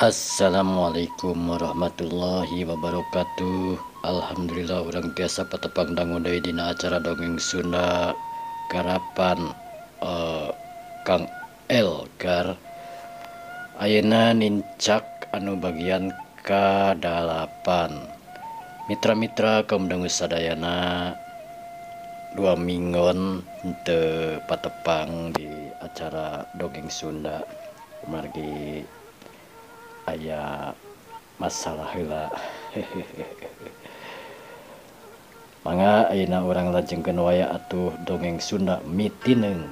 Assalamualaikum warahmatullahi wabarakatuh. Alhamdulillah urang tiasa patepang dangun deui dina acara dongeng Sunda garapan Kang Elgar. Ayeuna nincak anu bagian ka-8. Mitra-mitra kaum dangu sadayana 2 minggon teu patepang di acara dongeng Sunda margi aya masalah heula. Mangga ayeuna urang lajengkeun waya atuh dongeng Sunda mitineung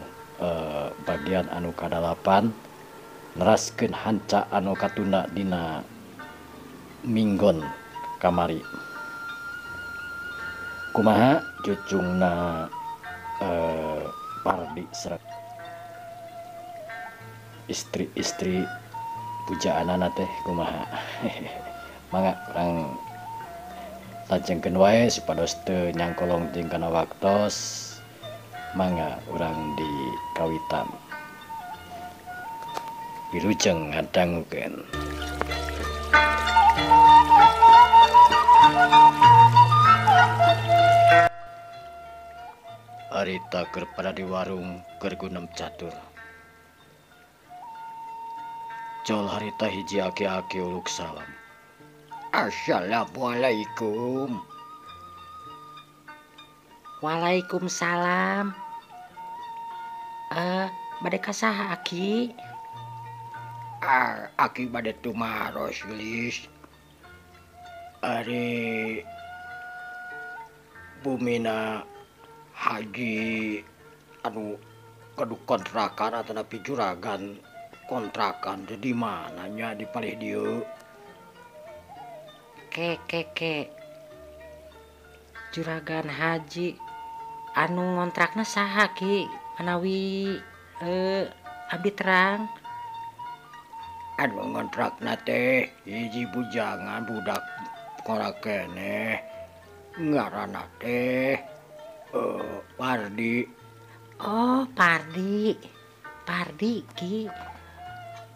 bagian anu ka-8 neraskeun hanca anu katunda dina minggon kamari. Kumaha cucungna Pardi sareng istri-istri pujaanana teh kumaha. Mangga urang lajengkeun wae supados teu nyangkolong jeung kana waktos. Mangga urang dikawitan. Wilujeng ngadangukeun. Arita keur pada di warung keur gunem catur. Jol harita hiji aki-aki uluk salam. Assalamualaikum. Waalaikumsalam. Bade ka saha Aki? Aki bade tumaros gelis. Ari bumina Haji anu kadu kontrakan atau napi juragan kontrakan jadi mananya di palih dieu. Ke juragan Haji anu ngontrakna saha Ki? Manawi abdi terang. Anu ngontrakna teh hiji bujangan budak korak keneh ngaranna teh Pardi. Oh, Pardi Ki.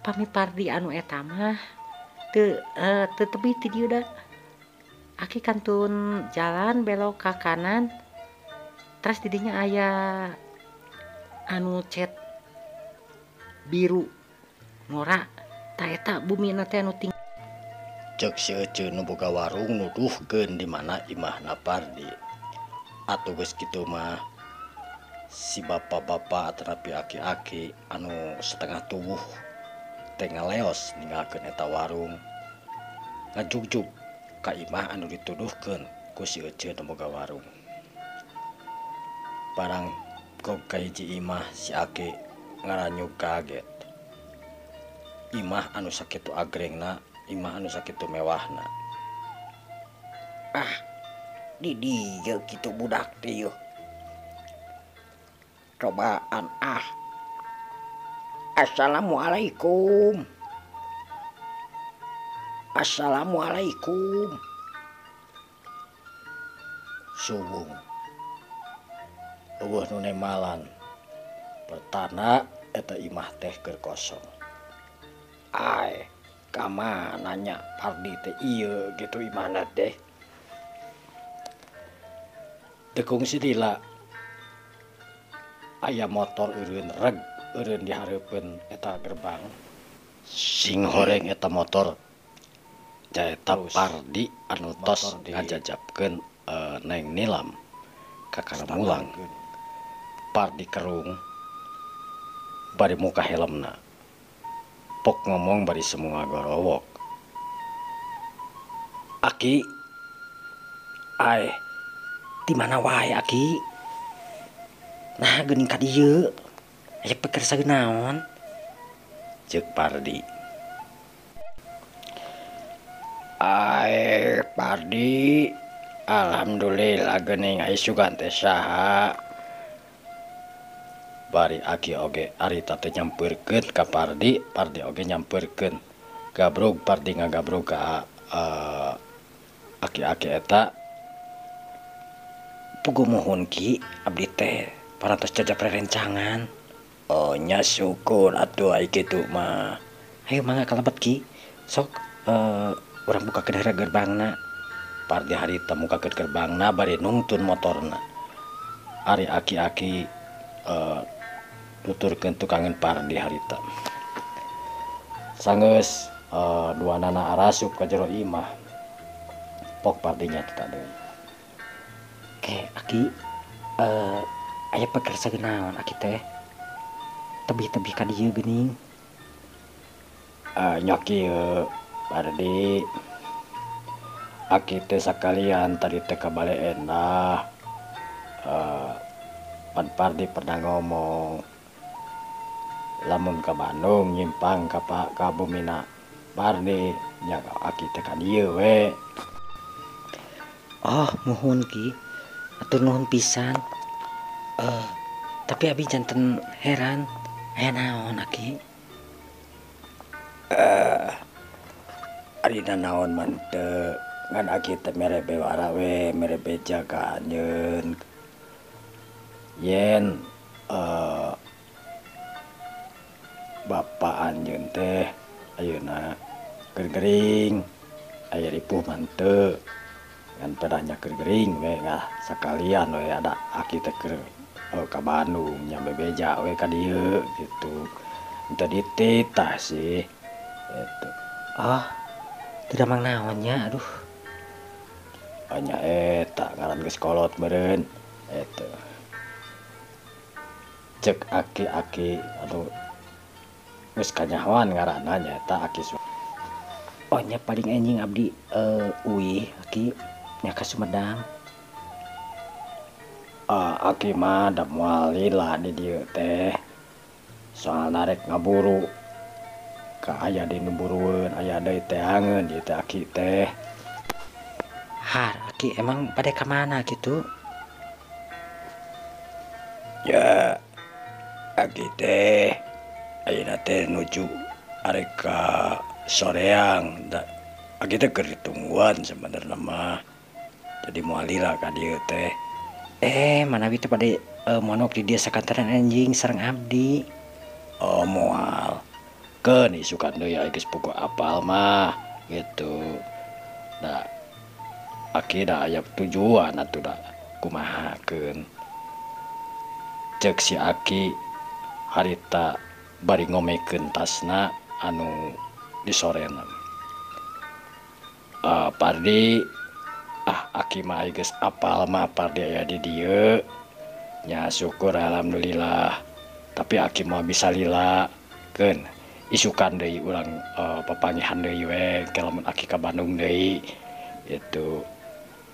Pami Pardi anu eta mah teu tebi ti dieu da. Aki kantun jalan belok ka kanan. Terus didinya aya anu cet biru ngora. Ta eta bumina teh anu tinggi. Cek si Ece nu boga warung nuduhkeun di mana imahna Pardi. Atuh geus kitu mah si bapak-bapak terapi aki-aki anu setengah tubuh teh ngaleos ninggalkeun eta warung ngajugjug ka imah anu dituduhkeun ku si Ece nu boga warung. Barang gog ka hiji imah si Aki ngaranyug kaget. Imah anu sakitu agrengna, imah anu sakitu mewahna. Di dieu kitu budak teh yeuh. Cobaan Assalamualaikum. Assalamualaikum. Subung. Eueuh nu nemalan. Pertanda eta imah teh keur kosong. Kamana nya Pardi teh ieu gitu imahna teh. Dekung si Dila aya motor eureun reg eureun di hareupeun eta gerbang. Sing horeng eta motor jaeta Pardi anu tos ngajajabkeun Neng Nilam ka Karamulang. Pardi kerung bari muka helmna. Pok ngomong bari semua gorowok. Aki, di mana wae Aki? Nah geuning ka dieu. Aya peker sageun naon? Ceuk Pardi. Pardi, alhamdulillah geuning aya sugan teh saha? Bari Aki oge arita teh nyampeurkeun ka Pardi, Pardi oge nyampeurkeun. Gabrog Pardi ngagabrog ka aki-aki eta. Puguh mohon Ki, abdi teh parantos jajab rerencangan. Oh nya syukur atuh ai kitu mah. Hayu mangga kalabat Ki. sok urang bukakeun heureuh gerbangna. Pardi harita mukakeun gerbangna bari nungtun motorna. Ari aki-aki nuturkeun tukangan Pardi harita. Sanggeus duanana arasup ka jero imah. Pok Pardinya teh deui. Ke aki aya pekersa naon aki teh? Tebih-tebih ka dieu geuning. Nyok ieu Pardi. Aki teh sakalian tadi teh ka Bale Endah. Pan Pardi pernah ngomong lamun ka Bandung nyimpang ka bumina Pardi nya aki teh ka dieu we. Oh, muhun Ki. Atur nuhun pisan. Tapi abi janten heran. Aya naon aki? Arina naon man teu ngan aki teh mere bewara we mere beja ka anjeun. Yen bapak anjeun teh ayeuna gering aya ripuh man teu ngan pedahnya gering we ngah sakalian we ada aki teh keur ka Bandung nya bebeja we ka dieu gitu. Teu dititah sih itu. Oh, teu damang naonnya, aduh. Nya eta ngaran geus kolot meureun eta. Cek aki-aki aduh geus kanyahoan ngaranna nyaeta Aki Suhadma. Oh nya paling enjing abdi uih aki nya ka Sumedang. Aki mah da moal lila di dieu teh. Soalna rek ngaburu ka aya di nu burueun aya deui teangeun ieu teh aki teh. Har aki emang pada ka mana gitu? Ya aki teh ayeuna teh nuju arek ka soreang da aki teh keur ditungguan sebenarnya mah. Jadi moal lila ka dieu teh. Manawi teh pada monok di dia sakantaran anjing sareng abdi. Oh moal. Keun isukan deui aya geus pokok apal mah gitu. Da aki da aya tujuan atuh da kumahakeun. Cek si aki harita bari ngomekeun tasna anu disorena. Pardi aki mah geus apal mah Pardi aya di dieu. Nya syukur alhamdulillah. Tapi aki mah bisa lila keun isukan deui urang papangihan deui we lamun aki ka Bandung deui gitu.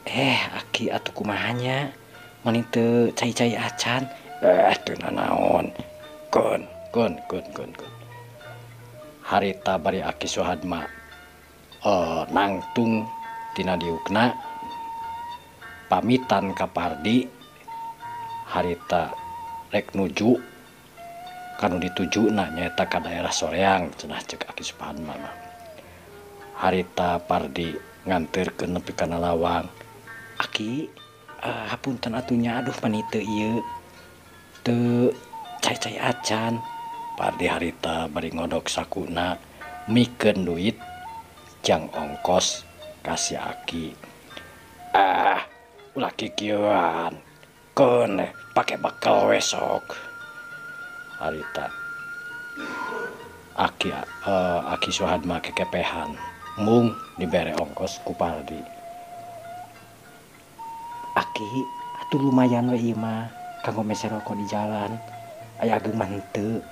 Aki atuh kumahanya? Mani teu cai-cai acan. Teu nanaon. Kun. Harita bari Aki Suhadma nangtung tina diukna pamitan ka Pardi. Harita rek nuju kanu ditujuna nyaeta ka daerah Soreang cenah cek Aki Suhadma mah. Harita Pardi nganterkeun nepi kana lawang. Aki, hapunten atunya aduh mani teu ieu. Teu cai-cai acan. Pardi harita bari ngodok sakuna mikeun duit jang ongkos kasih Aki. Ulah kikieuan. Keun pake bekal we sok. Harita Aki Suhadma kekepehan mung dibere ongkos ku Pardi. Aki, atuh lumayan we ieu mah kanggo mese rokok di jalan. Aya ageung mah henteu.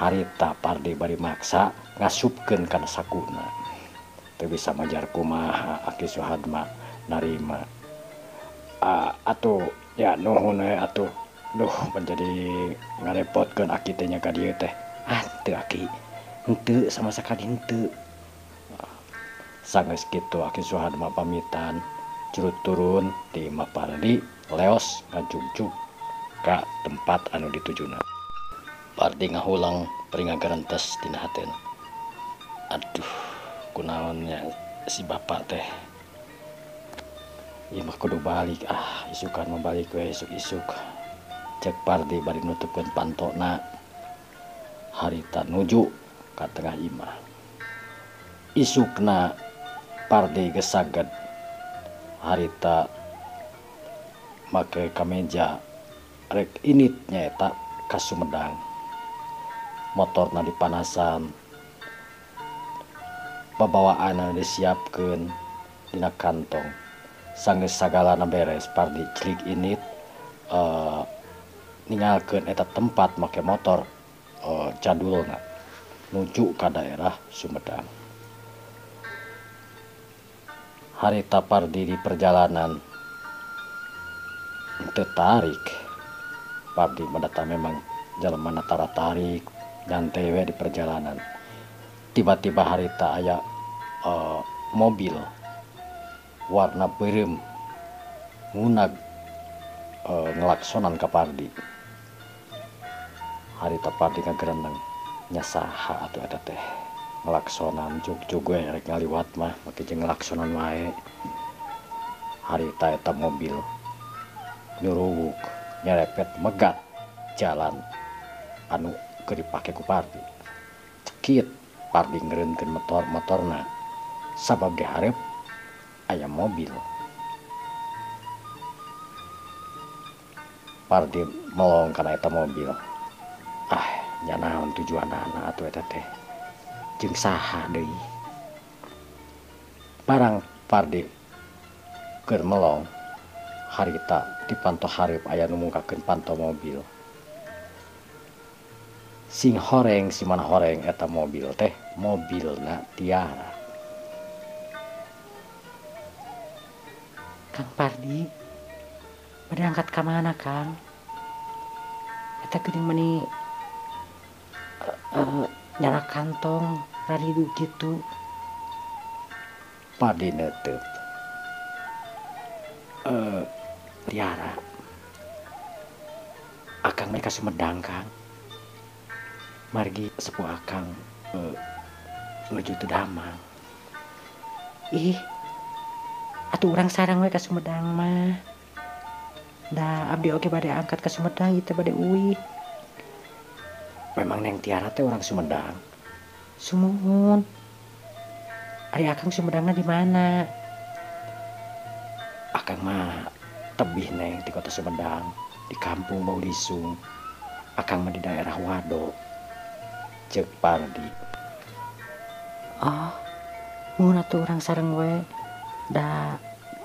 Harita Pardi bari maksa ngasupkeun kana sakuna. Teu bisa majar kumaha Aki Suhadma narima. Atuh ya nuhun we atuh. Duh menjadi ngarepotkeun Aki teh nya ka dieu teh. Teu Aki. Henteu sama sakali henteu. Sanggeus kitu Aki Suhadma pamitan curut turun di imah Pardi leos ngajugjug ka tempat anu ditujuna. Pardi ngahulang pring ngagarentes tina hateuna. Aduh kunaonnya si bapak teh. Ieu mah kudu balik isukan mah balik we isuk-isuk. Cek Pardi bari nutupkeun pantona. Harita nuju ka tengah imah. isukna Pardi geus saged harita make kameja rek init nyaeta ka Sumedang. Motorna dipanasan, babawaanna disiapkeun dina kantong. Sanggeus sagalana beres Pardi celik init ninggalkeun eta tempat make motor jadulna nuju ka daerah Sumedang. Harita Pardi di perjalanan teu tarik. Pardi mendata memang jalemana tara tarik nyantai we di perjalanan. Tiba-tiba harita aya mobil warna beureum ngunag ngelaksonan ka Pardi. Harita Pardi ngagereneng nya saha atuh eta teh ngelaksonan jug-jug we rek ngaliwat mah make jeung ngelaksonan wae. Harita eta mobil nyuruwuk nyerepet megat jalan anu keur dipake ku Pardi. Cekit Pardi ngeureunkeun motorna sabab di hareup aya mobil. Pardi melong kana eta mobil. Nya naon tujuanna atuh eta teh? Jeung saha deui? Barang Pardi keur melong, harita dipantau hareup aya nu mungkakeun pantau mobil. Sing horeng si mana horeng eta mobil teh mobilna Tiara. Kang Pardi, bade angkat ka mana Kang? Eta geuning meuni nyala kantong raridu kitu. Pardi neuteut. Tiara, Akang mereka Sumedang Kang. Margi sepuh Akang nuju teu Damang. Ih, atuh urang sareng we ka Sumedang mah. Da abdi oge bade angkat ka Sumedang ieu teh bade uwi. Memang Neng Tiara teh orang Sumedang. Sumuhun. Ari Akang Sumedangna di mana? Akang mah tebih Neng di kota Sumedang, di kampung Baulisung. Akang mah di daerah Wado. Ceuk Pardi. Oh, mun atuh urang sareng we. Da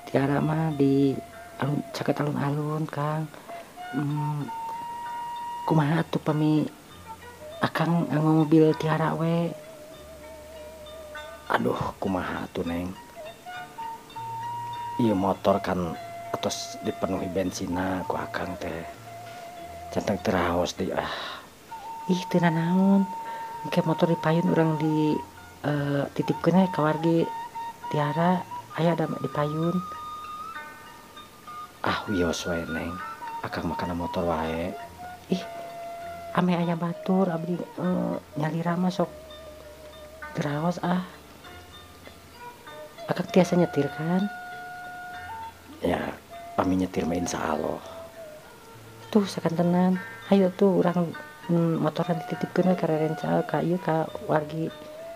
Tiara mah di caket alun-alun Kang. Kumaha atuh pami Akang mobil Tiara we? Aduh, kumaha atuh Neng? Ieu motor kan atos dipenuhi bensina ku Akang teh. Centeng teu raos deui Ih, teu nanaon. Engke motor dipayun urang di titipkeun we ka wargi Tiara, aya da dipayun. Wios wae Neng. Akang mah kana motor wae. Ih, ame aya batur abdi nyalira mah sok teu raos Akang tiasa nyetir kan? Ya, pami nyetir mah insyaallah. Tuh sakantenan, hayu tuh urang motoran dititipkeun we ka rencal ka ieu ka wargi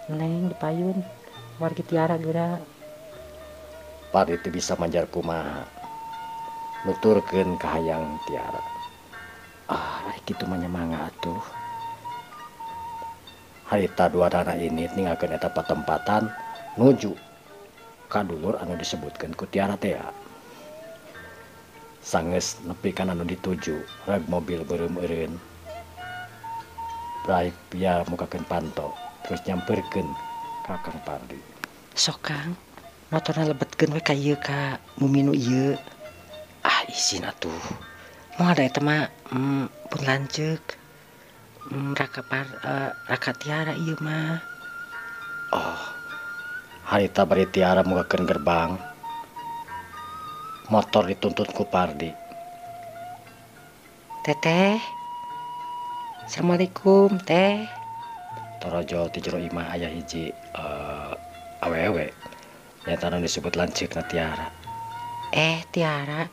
Neng dipayun. Wargi Tiara geura. Pardi teu bisa manjar kumaha. Nuturkeun ka hayang Tiara. Ari kitu mah nyamangga atuh. Harita duadana ini ninggalkeun eta patempatan nuju ka dulur anu disebutkeun ku Tiara teh. Sanggeus nepi ka anu dituju, reg mobil beureum eureun. Raik biar mukakeun panto, terus nyamperkeun ka Kang Pardi. Sok Kang, motorna lebetkeun we ka ieu ka muminu ieu. Izin atuh. Moal da eta mah pun lanceuk. Raka Tiara ieu mah. Harita bari Tiara mukakeun gerbang. Motor dituntut ku Pardi. Teteh. Assalamualaikum teh. Torojo ti jero imah aya hiji awewe. Nyata anu disebut lanceukna Tiara. Tiara.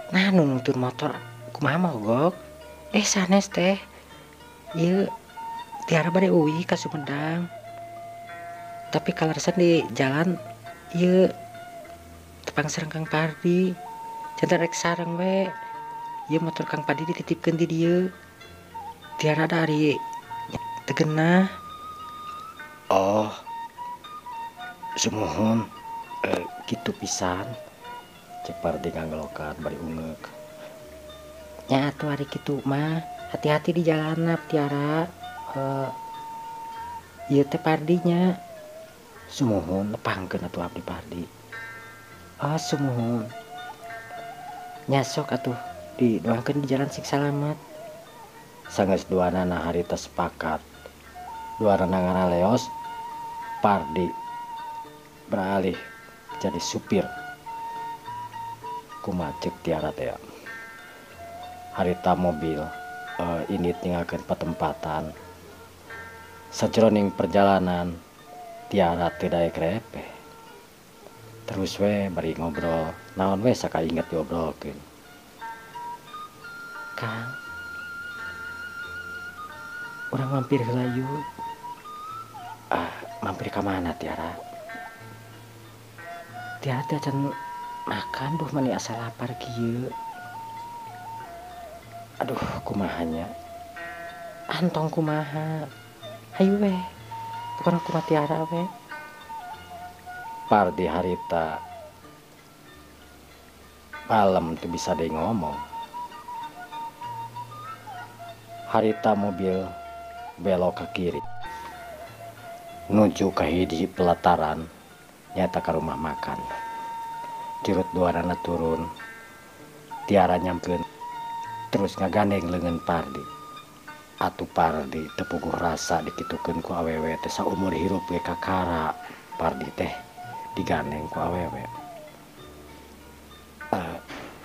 Nah nu nuntun motor kumaha mogok? Sanes teh. Ieu Tiara bade uwi ka Sumedang. Tapi kalarasan di jalan ieu tepang sareng Kang Pardi jantan rek sareng we ieu motor Kang Pardi dititipkeun di dieu tiara dari tegenah. Oh, sumuhun gitu pisan. Cek Pardi nganggelokan bari ungeuk. Nya atuh ari kitu mah hati-hati di jalanna tiara ieu teh Pardinya. Sumuhun nepangkeun atuh abdi Pardi. Sumuhun. Nyasok atuh didoakeun di jalan sing salamet. Sanggeus duanana harita sepakat. Duanana ngaraleos, Pardi beralih jadi supir. Kumaha ceuk tiara teh. Harita mobil ini tinggalkeun patempatan. Sajroning perjalanan tiara teu daek repeh. Terus we bari ngobrol, naon we sakainget diobrolkeun. Kang, urang mampir heula yuk. Mampir ka mana tiara? Tiara teh acan makan duh mani asa lapar kieu. Aduh, kumahanya. Antong kumaha. Hayu we. Pokona kumaha tiara we. Pardi harita malam tuh bisa deui ngomong. Harita mobil belok ke kiri nuju ke hiji pelataran nyata ke rumah makan. Curut duarana turun, tiara nyampeun terus ngagandeng leungeun Pardi. Atuh Pardi teu puguh rasa dikitukeun ku awewe teh saumur hirup ge kakara. Pardi teh digandeng ku awewe.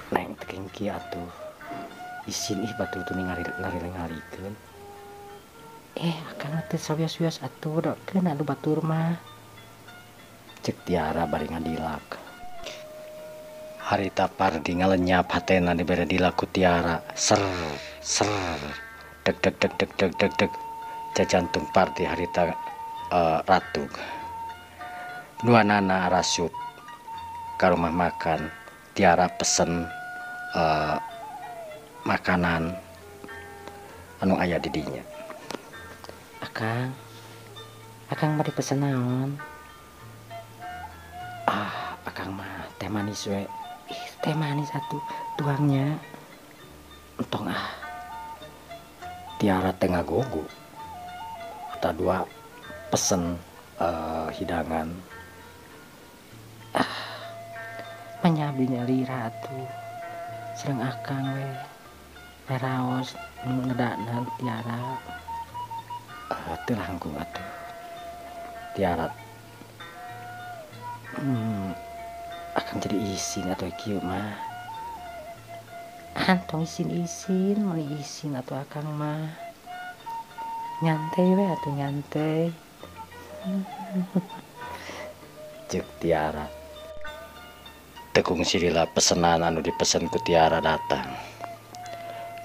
Neng teu kieu atuh. Isin batur tu ngarileng-ngarikeun. Akang teh sawios-wios atuh dokeun anu batur mah. Cek tiara bari ngadilak. Harita Pardi ngalenyap hatena dibere dilak ku tiara. Ser deg deg deg deg deg deg deg. Jantung Pardi harita ratug. Duanana rasup ka rumah makan. Tiara pesen makanan anu aya di dinya. Akang bari pesen naon? Akang mah teh manis we. Teh manis atuh tuangnya. Entong Tiara teh ngagogo. Tadua pesen hidangan. Manyabinya lira atuh. Sareng akang we. Neraos ngedakna tiara. Teu langkung atuh. Tiara Akang jadi isin atuh kieu mah. Antong isin mani isin atuh akang mah. Nyantai we atuh nyantai. Cek tiara. Tekung sirila pesenan anu dipesen ku tiara datang.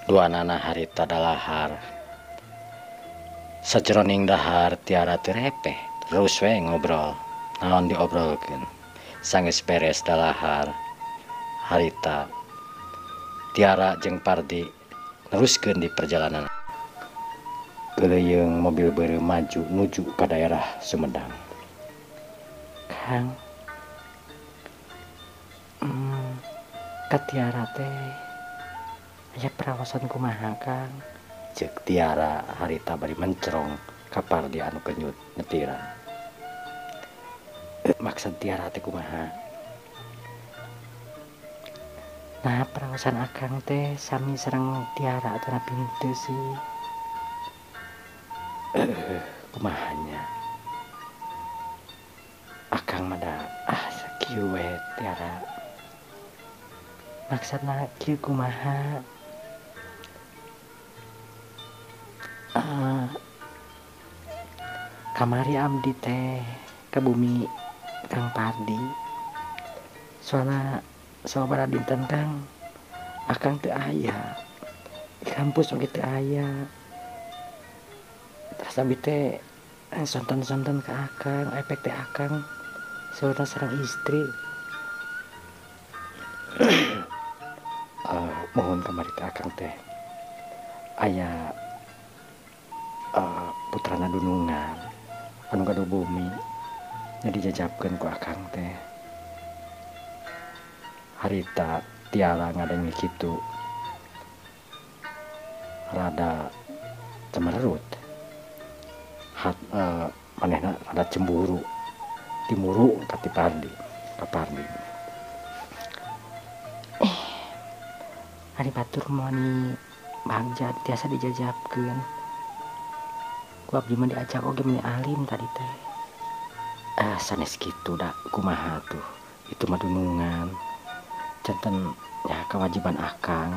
Duanana harita dalahar. Sajroning dahar tiara teu repeh. Terus we ngobrol. Naon diobrolkeun. Sanggeus beres dalahar. Harita Tiara jeung Pardi neruskeun di perjalanan. Geuleung mobil beureuh maju nuju ka daerah Sumedang. Kang, ka Tiara teh aya perawasan kumaha Kang? Ceuk Tiara harita bari mencerong ka Pardi anu kenyut nyetiran. Maksud Tiara teh kumaha? Nah perawasan akang teh sami sareng Tiara atuh pintu sih. Kumahanya? Akang mah da sakieu we Tiara. Maksudna kieu kumaha? Kamari abdi teh ka bumi Kang Pardi. Soalna sababaraha dinten Kang, akang teu aya. Di kampus oge teu aya. Terus abdi teh sonton-sonton ke akang efek teh akang serta sarang istri. Mohon kamari teh akang teh aya putrana dunungan anu gaduh bumi jadi jajabkeun ku akang teh harita tiara ngadenge kitu rada cemerut manehna rada cemburu timuru ka Pardi hari batur moni bagja tiasa dijajabkeun ku abdi mah diajak oge meni alim tadi teh sanes kitu da kumaha tuh itu mah dunungan janten ya kewajiban akang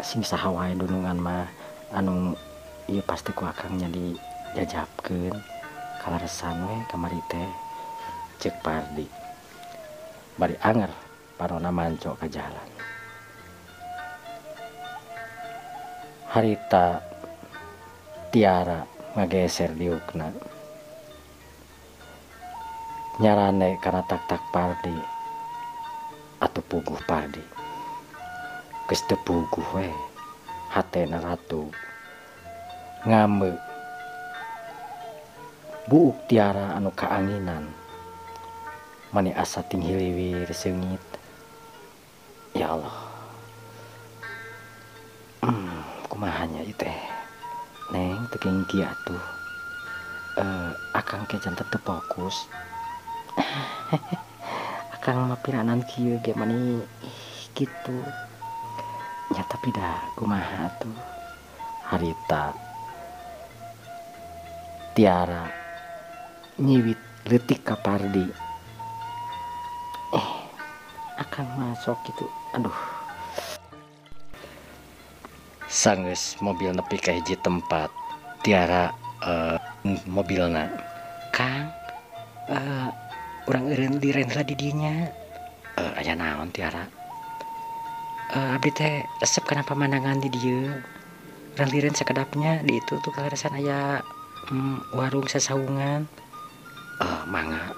sing saha wae dunungan mah anu ieu pasti ku akang nya dijajabkeun kalaresan we kamari teh ceuk Pardi bari anger parona manco ka jalan. Harita tiara ngageser diukna nyarane kana tak Pardi atuh puguh Pardi geus teu puguh we hatena ratu ngambe buuk tiara anu kaanginan mani asa ting hiliwir seungit ya Allah kumahanya ieu teh neng teu kengki atuh akang ke janten teu fokus akang mah piranan kieu ge mani kitu nya tapi dah kumaha atuh harita tiara nyiwit leutik ka Pardi akang masuk gitu aduh sanggeus mobil nepi ka hiji tempat tiara mobilna Kang urang eureun direndra di dinya aya naon tiara abdi teh resep kana pemandangan di dieu urang lireun sakedapnya di itu tuh kalaresan aya warung sasaungan mangga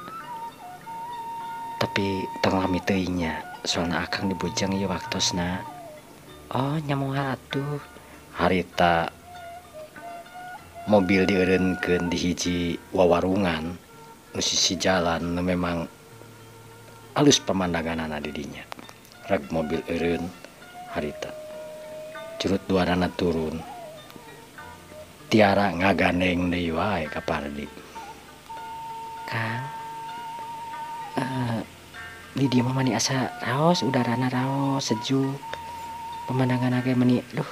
tapi tong lami teuing nya soalna akang dibujang ieu waktosna. Oh nyamuha atuh Harita mobil dieureunkeun di hiji wawarungan nu sisi jalan nu memang alus pemandanganna di dinya rag mobil eureun harita curut duarana turun tiara ngagandeng deui wae ka Pardi. Kang di dieu mah mani asa raos udarana raos sejuk pemandangan ge meni duh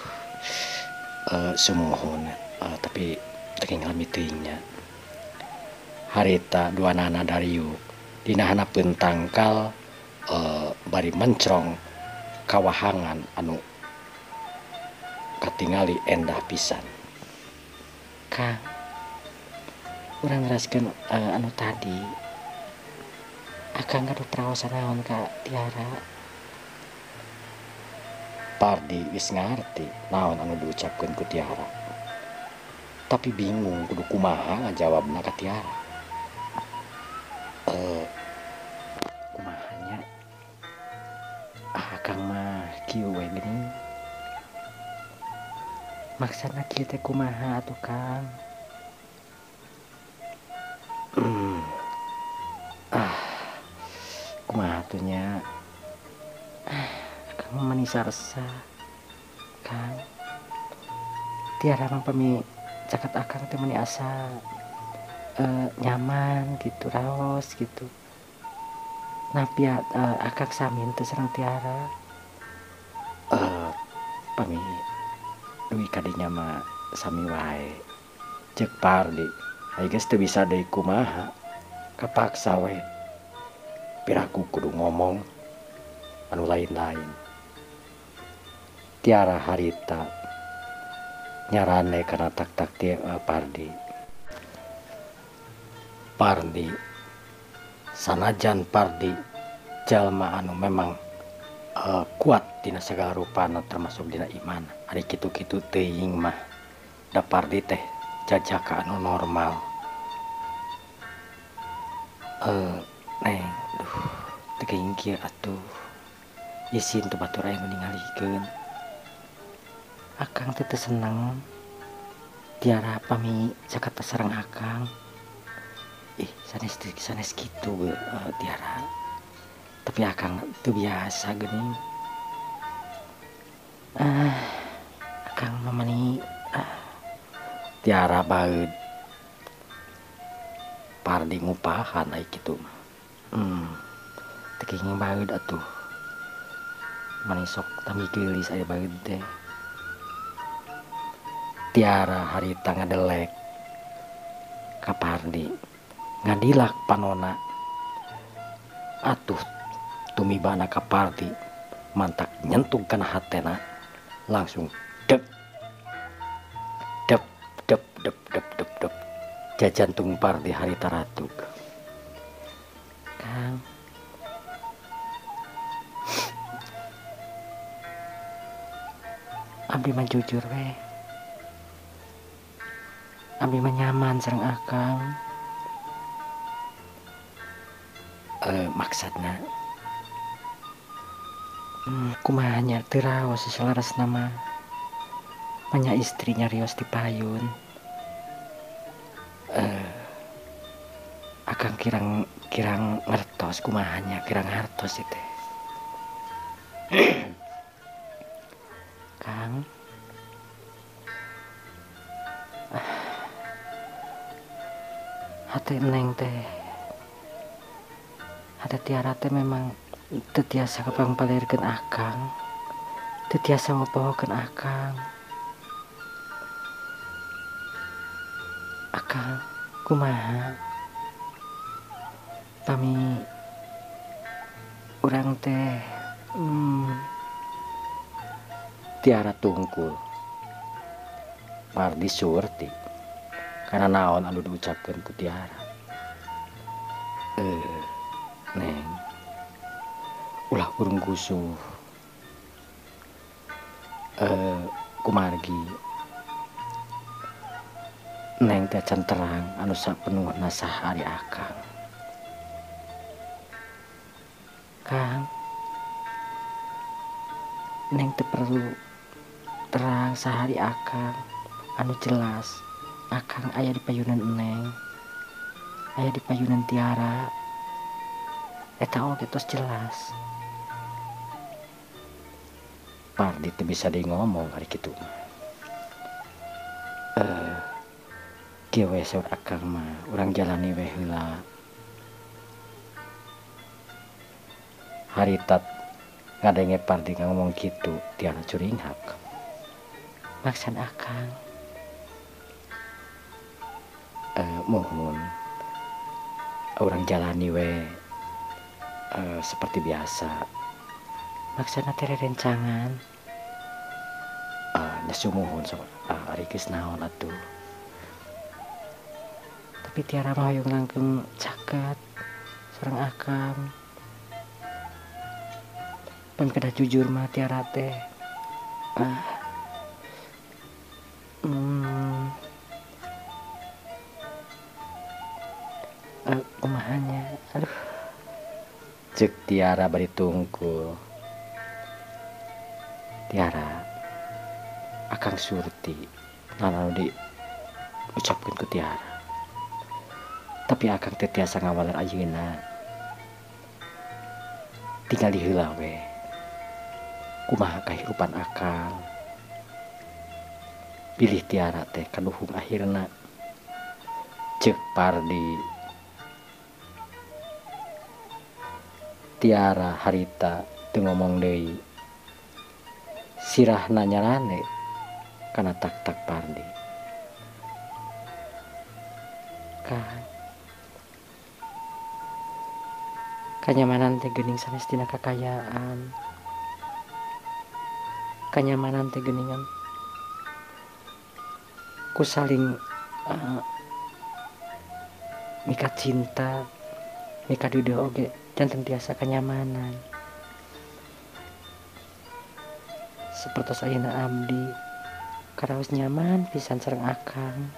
sumohon tapi teu ngalami teuing nya harita duanana dariuk dina hanapeun tangkal bari mencrong kawahangan anu katingali endah pisan. Kang urang ngeraskeun anu tadi akang gaduh praosan naon ka tiara. Pardi wis ngarti naon anu diucapkeun ku tiara tapi bingung kudu kumaha ngajawabna ka tiara. Kumahanya akang mah kieu we geuning maksudna kieu teh kumaha atuh Kang. Kumaha atuh nya akang mah mani saresa Kang tiara mah pami caket akang teh mani asa nyaman gitu raos gitu napi akang samin teh sareng tiara Pami duwi kadinya mah sami wae ceuk Pardi aya geus teu bisa deui kumaha kapaksa we piraku kudu ngomong anu lain-lain. Tiara harita nyarane kana tak Pardi. Pardi sanajan Pardi jalma anu memang kuat dina sagala rupana termasuk dina iman ari kitu-kitu teuing mah da Pardi teh jajaka anu normal. Neng, teu kieu atuh. Isin tuh batur aya ningalikeun. Akang teu seneng tiara pami Jakarta sareng akang. Sanes kitu tiara. Tapi akang teu biasa geuning. Akang mamani tiara baeud Pardi ngupahan ai kitu mah. Teu kenging baeud atuh. Mani sok tami geulis aya baeud teh. Tiara harita ngadelek ka Pardi. Ngadilak panona. Atuh tumibana ka Pardi mantak nyentuh kana hatena langsung dep dep dep dep dep dep dep jajantung Pardi harita ratug. Kang, abdi mah jujur we. Abdi mah nyaman sareng akang. Maksudna kumaha nya teu raos sasalaresna mah. Manya istrinya rios dipayun. Akang kirang ngertos kumaha nya kirang hartos teh. Kang, hate Neng teh, hate Tiara teh memang teu tiasa kapangpalerkeun akang, teu tiasa ngopohokeun akang. Akang kumaha pami urang teh Tiara tungkul Pardi surti karena naon anu diucapkeun ku Tiara. Neng, ulah urung gusuh. Kumargi Neng teh can terang anu sapenuhna sahari akang. Kang, Neng teu perlu terang sahari akang anu jelas akang aya di payunan Neng, aya di payunan Tiara. Eta oge tos jelas. Pardi teu bisa deui ngomong ari kitu mah. Kieu we saur akang mah urang jalani we heula. Haritat ngadenge Pardi ngomong kitu Tiara curinghak. Maksud akang mohon urang jalani we seperti biasa. Maksudna teh rencangan. Nya sumuhun sok ari geus naon atuh. Tapi Tiara mah hoyong langgeng caket sareng akang. Pan kada jujur mah Tiara teh kumahanya aduh cek Tiara bari tungkul. Tiara akang surti anu diucapkeun ku Tiara. Tapi akang teh tiasa ngawaler ayeuna. Tinggal heula we. Kumaha kahirupan akang. Pilih Tiara teh kaduhung akhirna. Cek Pardi. Tiara harita teu ngomong deui. Sirahna nyarane kana tak-tak Pardi. Kang, kanyamanan teh geuning sanes tina kakayaan. Kanyamanan teh geuningan ku saling mika cinta, mika duduh oge janten tiasa kanyamanan. Sapertos ayeuna abdi karaos nyaman pisan sareng akang.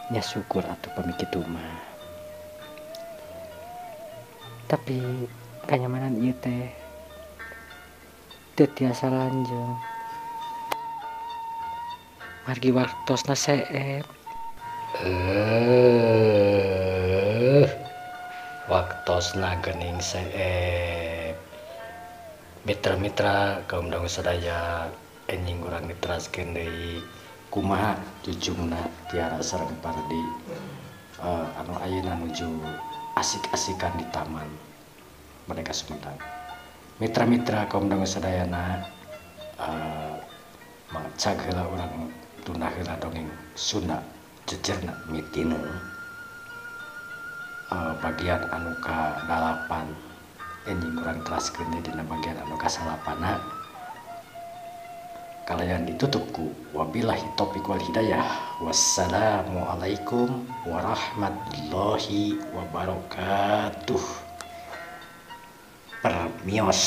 nya syukur atuh pamikitu mah. Tapi kanyamanan ieu teh teu tiasa lanjung. Margi waktosna seep. Waktosna geuning seep. Mitra-mitra kaum dangu sadaya enjing urang diteraskeun deui kumaha jujungna Tiara sareng Pardi anu ayeuna nuju asik-asikan di taman Merdeka Sumedang. Mitra-mitra kaum dangu sadayana mangcag heula urang tunda heula dongeng Sunda jejerna mitineu bagian anu ka-8 enjing urang teraskeun dina bagian anu ka-8. Kalayan ditutup ku wabillahi taufiq wal hidayah. Wassalamualaikum warahmatullahi wabarakatuh. Permios.